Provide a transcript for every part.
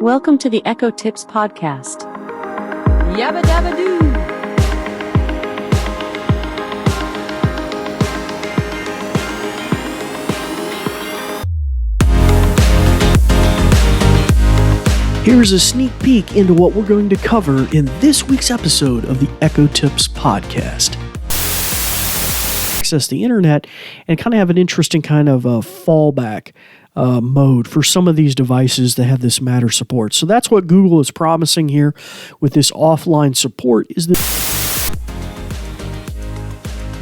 Welcome to the Echo Tips Podcast. Yabba dabba doo. Here's a sneak peek into what we're going to cover in this week's episode of the Echo Tips Podcast. Access the internet and kind of have an interesting kind of fallback mode for some of these devices that have this Matter support. So that's what Google is promising here with this offline support is that.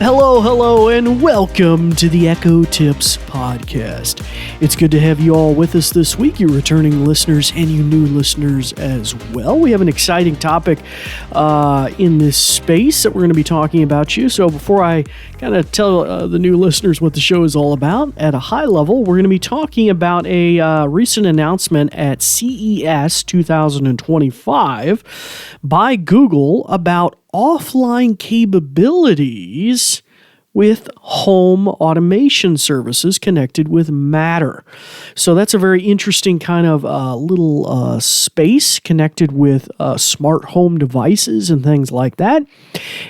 Hello, and welcome to the Echo Tips Podcast. It's good to have you all with us this week, you returning listeners and you new listeners as well. We have an exciting topic in this space that we're going to be talking about you. So before I kind of tell the new listeners what the show is all about, at a high level, we're going to be talking about a recent announcement at CES 2025 by Google about offline capabilities with home automation services connected with Matter. So that's a very interesting kind of little space connected with smart home devices and things like that,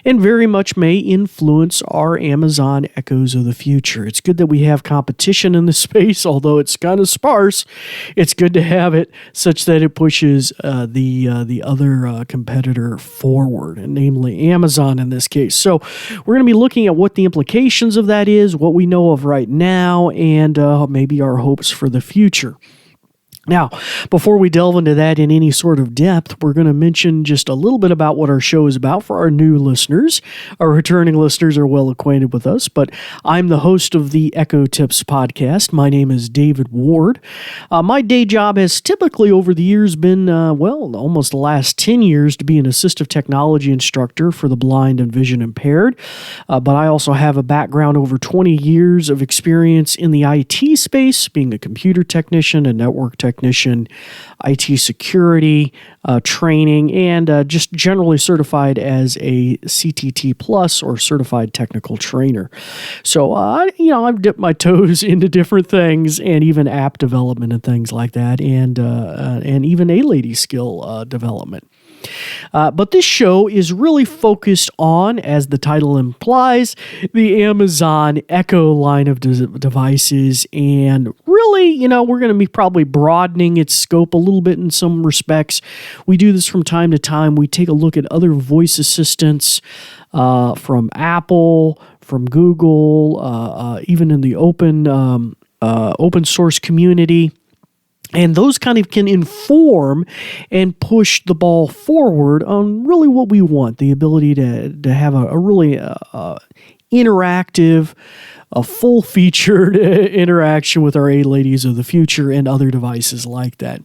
and very much may influence our Amazon Echoes of the future. It's good that we have competition in the space, although it's kind of sparse. It's good to have it such that it pushes the other competitor forward, and namely Amazon in this case. So we're going to be looking at what the implications of that is, what we know of right now, and maybe our hopes for the future. Now, before we delve into that in any sort of depth, we're going to mention just a little bit about what our show is about for our new listeners. Our returning listeners are well acquainted with us, but I'm the host of the Echo Tips Podcast. My name is David Ward. My day job has typically over the years been, almost the last 10 years to be an assistive technology instructor for the blind and vision impaired. But I also have a background over 20 years of experience in the IT space, being a computer technician, a network technician, IT security, training, and just generally certified as a CTT Plus or certified technical trainer. So, I've dipped my toes into different things, and even app development and things like that, and even A-Lady skill development. But this show is really focused on, as the title implies, the Amazon Echo line of devices. And really, we're going to be probably broadening its scope a little bit in some respects. We do this from time to time. We take a look at other voice assistants from Apple, from Google, even in the open source community. And those kind of can inform and push the ball forward on really what we want, the ability to have a really interactive, a full-featured interaction with our A-Ladies of the future and other devices like that.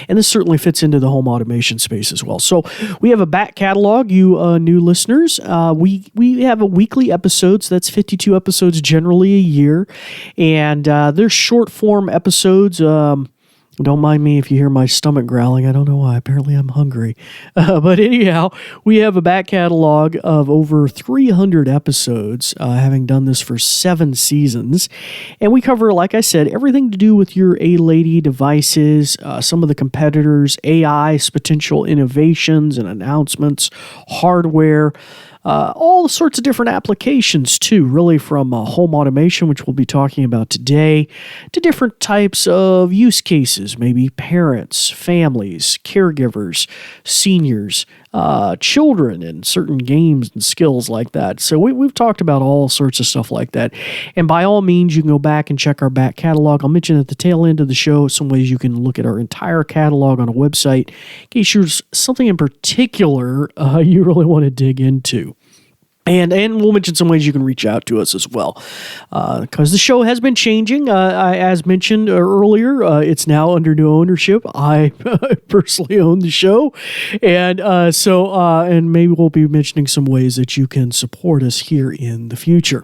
And this certainly fits into the home automation space as well. So we have a back catalog, you new listeners. We have a weekly episodes. That's 52 episodes generally a year. And they're short-form episodes. Don't mind me if you hear my stomach growling. I don't know why. Apparently I'm hungry. But anyhow, we have a back catalog of over 300 episodes, having done this for 7 seasons. And we cover, like I said, everything to do with your A-Lady devices, some of the competitors, AI's potential innovations and announcements, hardware, all sorts of different applications too, really from home automation, which we'll be talking about today, to different types of use cases, maybe parents, families, caregivers, seniors, children, and certain games and skills like that. So we've talked about all sorts of stuff like that. And by all means, you can go back and check our back catalog. I'll mention at the tail end of the show some ways you can look at our entire catalog on a website in case there's something in particular you really want to dig into. And we'll mention some ways you can reach out to us as well, because the show has been changing. As mentioned earlier, it's now under new ownership. I personally own the show, and and maybe we'll be mentioning some ways that you can support us here in the future.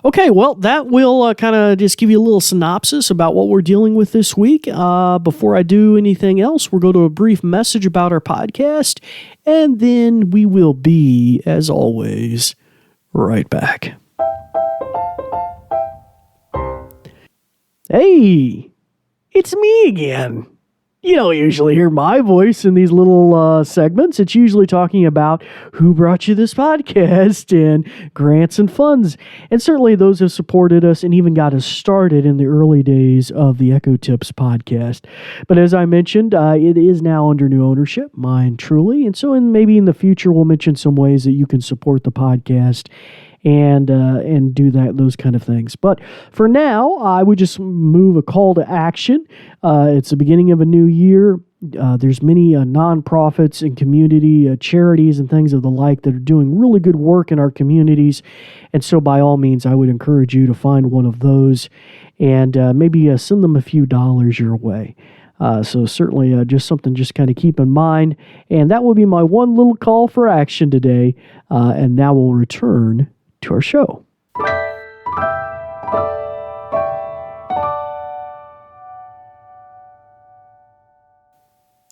Okay, well, that will kind of just give you a little synopsis about what we're dealing with this week. Before I do anything else, we'll go to a brief message about our podcast, and then we will be, as always, right back. Hey, it's me again. You don't usually hear my voice in these little segments. It's usually talking about who brought you this podcast and grants and funds. And certainly those have supported us and even got us started in the early days of the Echo Tips podcast. But as I mentioned, it is now under new ownership, mine truly. And so maybe in the future, we'll mention some ways that you can support the podcast and do those kind of things. But for now, I would just move a call to action. It's the beginning of a new year. There's many nonprofits and community charities and things of the like that are doing really good work in our communities. And so by all means, I would encourage you to find one of those and maybe send them a few dollars your way. So certainly just something just kind of keep in mind. And that will be my one little call for action today. And now we'll return to our show.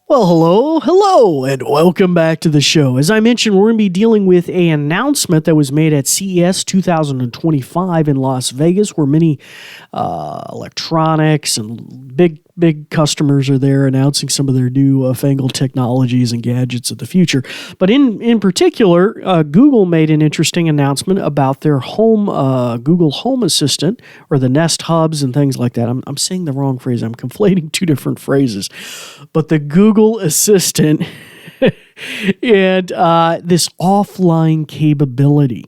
Well, hello, and welcome back to the show. As I mentioned, we're going to be dealing with an announcement that was made at CES 2025 in Las Vegas, where many electronics and big customers are there announcing some of their new fangled technologies and gadgets of the future. But in particular, Google made an interesting announcement about their Google Home Assistant, or the Nest Hubs and things like that. I'm saying the wrong phrase. I'm conflating two different phrases. But the Google Assistant and this offline capability.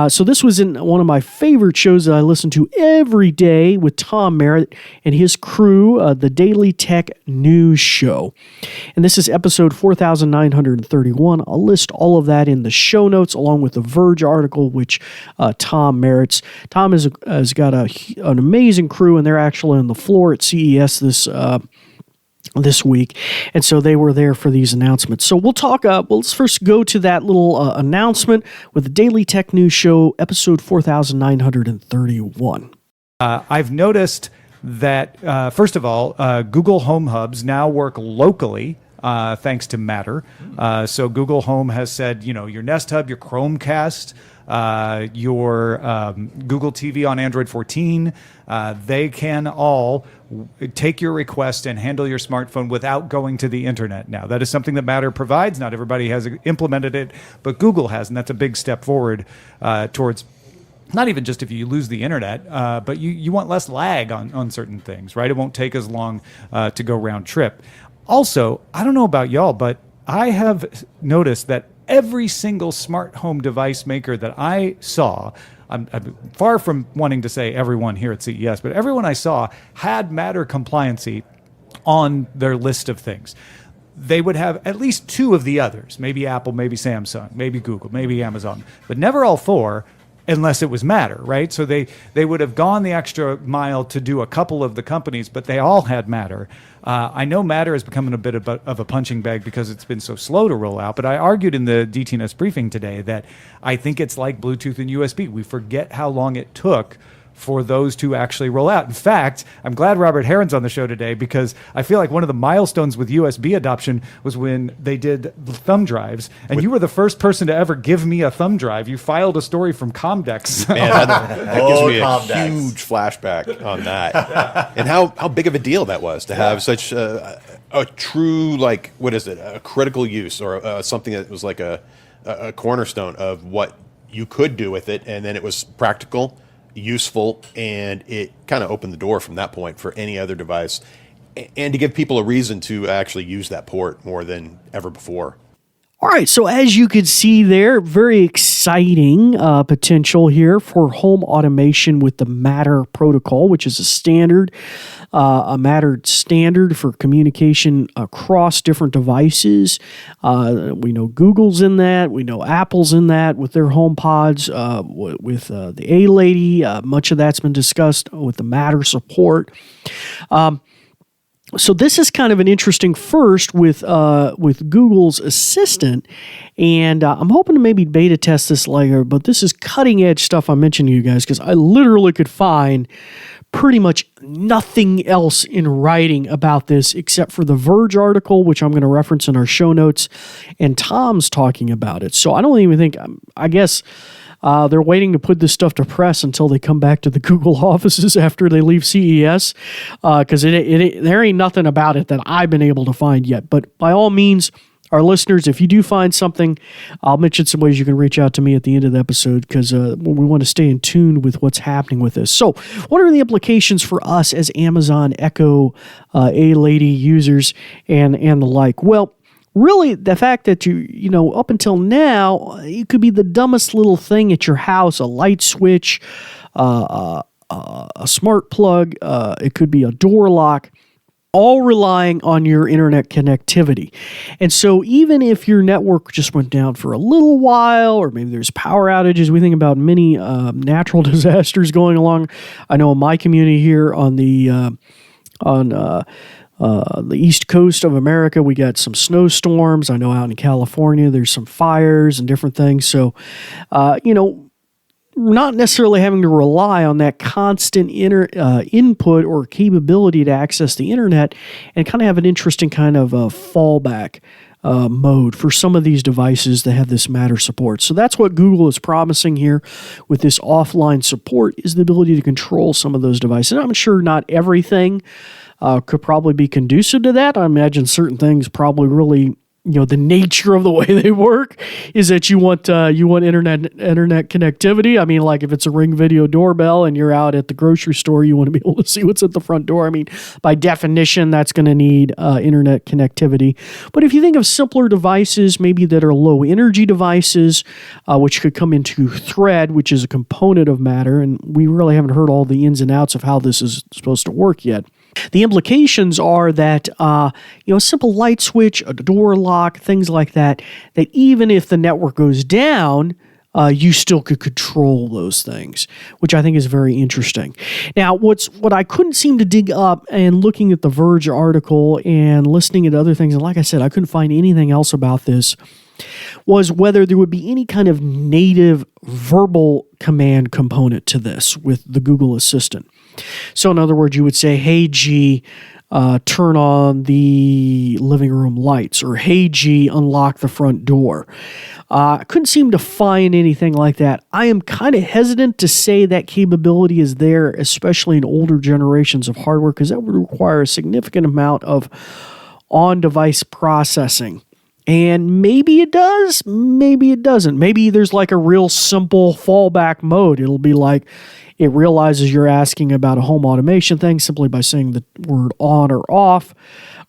So this was in one of my favorite shows that I listen to every day with Tom Merritt and his crew, the Daily Tech News Show. And this is episode 4931. I'll list all of that in the show notes along with the Verge article, which Tom merits. Tom has got an amazing crew, and they're actually on the floor at CES this week, and so they were there for these announcements. So we'll talk, let's first go to that little announcement with the Daily Tech News Show, episode 4931. I've noticed that, first of all, Google Home Hubs now work locally, thanks to Matter. So Google Home has said, your Nest Hub, your Chromecast, your Google TV on Android 14, they can all take your request and handle your smartphone without going to the internet now. That is something that Matter provides. Not everybody has implemented it, but Google has, and that's a big step forward towards not even just if you lose the internet, but you want less lag on certain things, right? It won't take as long to go round trip. Also, I don't know about y'all, but I have noticed that every single smart home device maker that I saw, I'm far from wanting to say everyone here at CES, but everyone I saw had Matter compliancy on their list of things. They would have at least two of the others, maybe Apple, maybe Samsung, maybe Google, maybe Amazon, but never all four unless it was Matter, right? So they would have gone the extra mile to do a couple of the companies, but they all had Matter. I know Matter is becoming a bit of a punching bag because it's been so slow to roll out, but I argued in the DTNS briefing today that I think it's like Bluetooth and USB. We forget how long it took for those to actually roll out. In fact, I'm glad Robert Heron's on the show today because I feel like one of the milestones with USB adoption was when they did thumb drives, and you were the first person to ever give me a thumb drive. You filed a story from Comdex. Man, that gives me a huge flashback on that. And how big of a deal that was to have such a true, like, what is it, a critical use or something that was like a cornerstone of what you could do with it, and then it was practical, useful, and it kind of opened the door from that point for any other device, and to give people a reason to actually use that port more than ever before. All right, so as you could see there, very exciting potential here for home automation with the Matter protocol, which is a Matter standard for communication across different devices. We know Google's in that. We know Apple's in that with their HomePods, with the A-Lady. Much of that's been discussed with the Matter support. So this is kind of an interesting first with Google's Assistant, and I'm hoping to maybe beta test this later, but this is cutting edge stuff I'm mentioning to you guys because I literally could find pretty much nothing else in writing about this except for the Verge article, which I'm going to reference in our show notes, and Tom's talking about it. So I don't even think, I guess they're waiting to put this stuff to press until they come back to the Google offices after they leave CES, because there ain't nothing about it that I've been able to find yet. But by all means, our listeners, if you do find something, I'll mention some ways you can reach out to me at the end of the episode, because we want to stay in tune with what's happening with this. So what are the implications for us as Amazon Echo A-Lady users and the like? Well, really, the fact that you know, up until now, it could be the dumbest little thing at your house, a light switch, a smart plug, it could be a door lock, all relying on your internet connectivity. And so even if your network just went down for a little while, or maybe there's power outages, we think about many natural disasters going along. I know in my community here on the East Coast of America, we got some snowstorms. I know out in California, there's some fires and different things. So, you know, not necessarily having to rely on that constant input or capability to access the internet, and kind of have an interesting kind of fallback mode for some of these devices that have this Matter support. So that's what Google is promising here with this offline support, is the ability to control some of those devices. I'm sure not everything could probably be conducive to that. I imagine certain things probably really, you know, the nature of the way they work is that you want internet connectivity. I mean, like if it's a Ring Video doorbell and you're out at the grocery store, you want to be able to see what's at the front door. I mean, by definition, that's going to need internet connectivity. But if you think of simpler devices, maybe that are low energy devices, which could come into Thread, which is a component of Matter, and we really haven't heard all the ins and outs of how this is supposed to work yet. The implications are that, you know, a simple light switch, a door lock, things like that, that even if the network goes down, you still could control those things, which I think is very interesting. Now, what I couldn't seem to dig up, and looking at the Verge article and listening at other things, and like I said, I couldn't find anything else about this, was whether there would be any kind of native verbal command component to this with the Google Assistant. So in other words, you would say, hey, G, turn on the living room lights, or hey, G, unlock the front door. I couldn't seem to find anything like that. I am kind of hesitant to say that capability is there, especially in older generations of hardware, because that would require a significant amount of on-device processing. And maybe it does, maybe it doesn't. Maybe there's like a real simple fallback mode. It'll be like it realizes you're asking about a home automation thing simply by saying the word on or off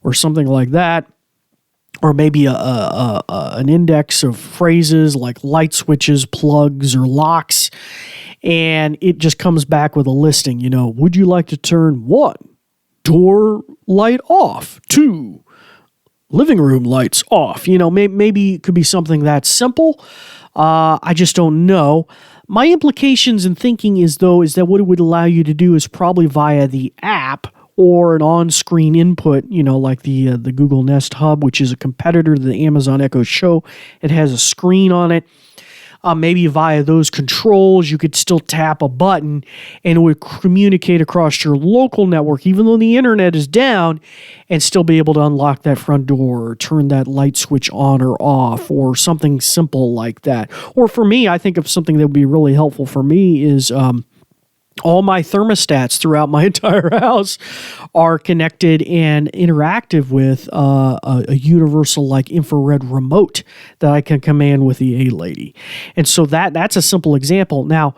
or something like that. Or maybe an index of phrases like light switches, plugs, or locks. And it just comes back with a listing, you know, would you like to turn 1, door light off, 2, living room lights off. You know, maybe it could be something that simple. I just don't know. My implications in thinking is that what it would allow you to do is probably via the app or an on-screen input, you know, like the Google Nest Hub, which is a competitor to the Amazon Echo Show. It has a screen on it. Maybe via those controls, you could still tap a button and it would communicate across your local network, even though the internet is down, and still be able to unlock that front door or turn that light switch on or off or something simple like that. Or for me, I think of something that would be really helpful for me is all my thermostats throughout my entire house are connected and interactive with a universal like infrared remote that I can command with the A-Lady. And so that's a simple example. Now,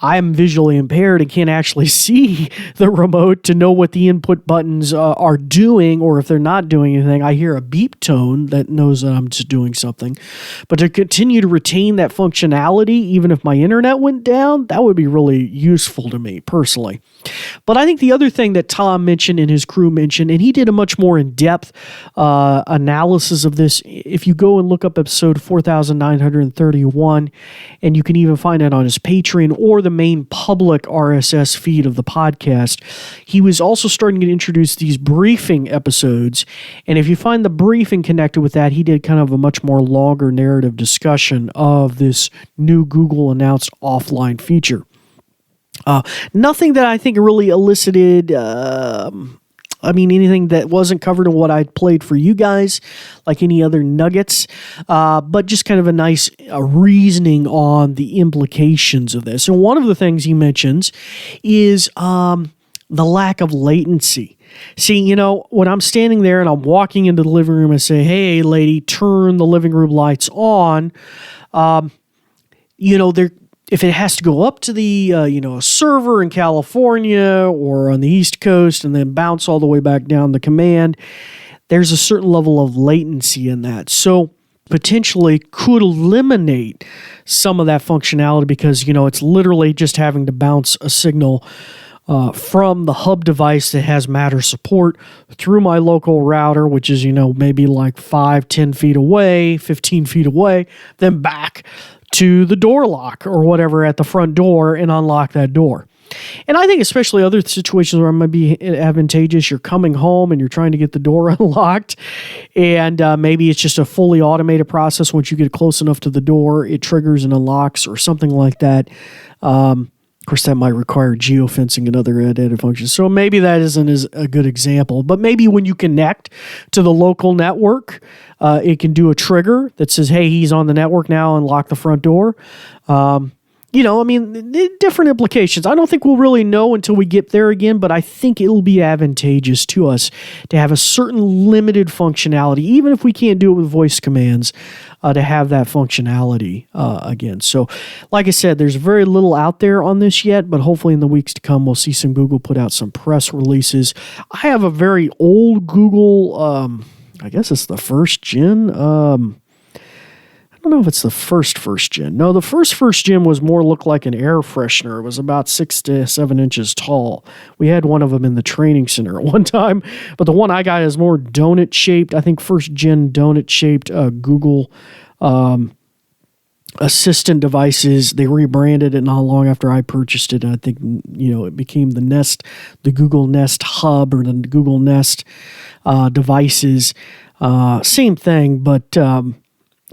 I'm visually impaired and can't actually see the remote to know what the input buttons are doing, or if they're not doing anything. I hear a beep tone that knows that I'm just doing something. But to continue to retain that functionality, even if my internet went down, that would be really useful to me personally. But I think the other thing that Tom mentioned and his crew mentioned, and he did a much more in-depth analysis of this. If you go and look up episode 4931, and you can even find it on his Patreon or the main public RSS feed of the podcast, he was also starting to introduce these briefing episodes. And if you find the briefing connected with that, he did kind of a much more longer narrative discussion of this new Google announced offline feature. Nothing that I think really elicited, anything that wasn't covered in what I played for you guys, like any other nuggets, but just kind of a nice reasoning on the implications of this. And one of the things he mentions is the lack of latency. See, when I'm standing there and I'm walking into the living room and say, hey, lady, turn the living room lights on, if it has to go up to the, a server in California or on the East Coast and then bounce all the way back down the command, there's a certain level of latency in that. So potentially could eliminate some of that functionality because, it's literally just having to bounce a signal from the hub device that has Matter support through my local router, which is, maybe like 5-10 feet away, 15 feet away, then back to the door lock or whatever at the front door and unlock that door. And I think especially other situations where it might be advantageous, you're coming home and you're trying to get the door unlocked, and maybe it's just a fully automated process. Once you get close enough to the door, it triggers and unlocks or something like that. Of course, that might require geofencing and other added functions. So maybe that isn't a good example. But maybe when you connect to the local network, it can do a trigger that says, hey, he's on the network now, unlock the front door. Different implications. I don't think we'll really know until we get there again, but I think it'll be advantageous to us to have a certain limited functionality, even if we can't do it with voice commands, to have that functionality again. So, like I said, there's very little out there on this yet, but hopefully in the weeks to come, we'll see some Google put out some press releases. I have a very old Google, I guess it's the first gen, I don't know if it's the first gen. No, the first gen was more looked like an air freshener. It was about 6 to 7 inches tall. We had one of them in the training center at one time, but the one I got is more donut shaped. I think first gen donut shaped Google Assistant devices. They rebranded it not long after I purchased it. And I think, it became the Google Nest Hub or the Google Nest devices. Same thing, but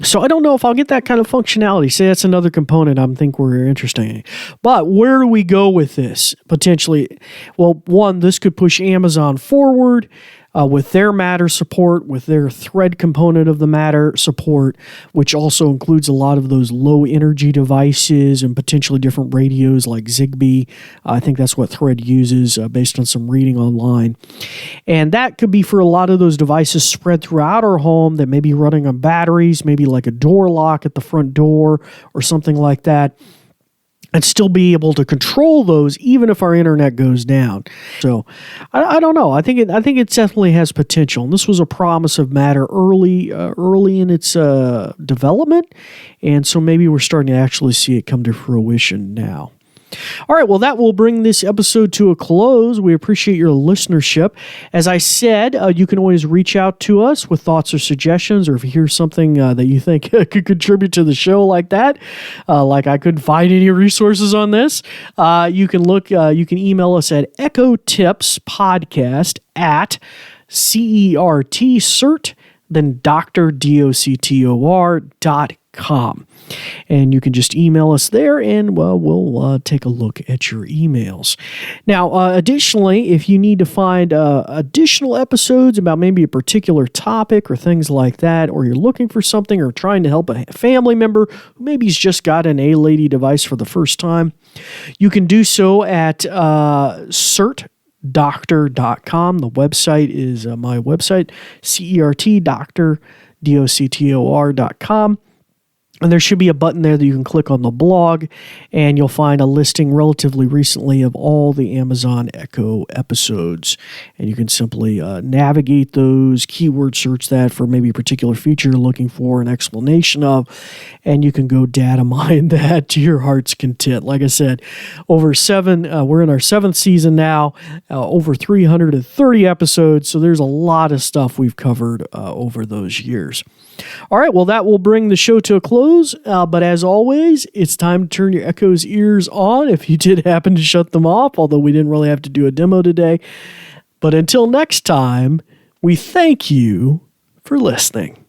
so I don't know if I'll get that kind of functionality. Say that's another component I think we're interested in. But where do we go with this potentially? Well, one, this could push Amazon forward with their Matter support, with their Thread component of the Matter support, which also includes a lot of those low energy devices and potentially different radios like Zigbee. I think that's what Thread uses based on some reading online. And that could be for a lot of those devices spread throughout our home that may be running on batteries, maybe like a door lock at the front door or something like that, and still be able to control those even if our internet goes down. So I don't know. I think it definitely has potential. And this was a promise of Matter early in its development, and so maybe we're starting to actually see it come to fruition now. All right, well, that will bring this episode to a close. We appreciate your listenership. As I said, you can always reach out to us with thoughts or suggestions, or if you hear something that you think could contribute to the show like that, like I couldn't find any resources on this, you can email us at ecotipspodcast@CERT, then Doctor.com. And you can just email us there, and we'll take a look at your emails. Now, additionally, if you need to find additional episodes about maybe a particular topic or things like that, or you're looking for something or trying to help a family member who maybe has just got an A-Lady device for the first time, you can do so at CERTDoctor.com. The website is my website, CERTDoctor.com. And there should be a button there that you can click on the blog, and you'll find a listing relatively recently of all the Amazon Echo episodes. And you can simply navigate those, keyword search that for maybe a particular feature you're looking for an explanation of, and you can go data mine that to your heart's content. Like I said, we're in our 7th season now, over 330 episodes, so there's a lot of stuff we've covered over those years. All right, well, that will bring the show to a close, but as always, it's time to turn your Echo's ears on if you did happen to shut them off, although we didn't really have to do a demo today. But until next time, we thank you for listening.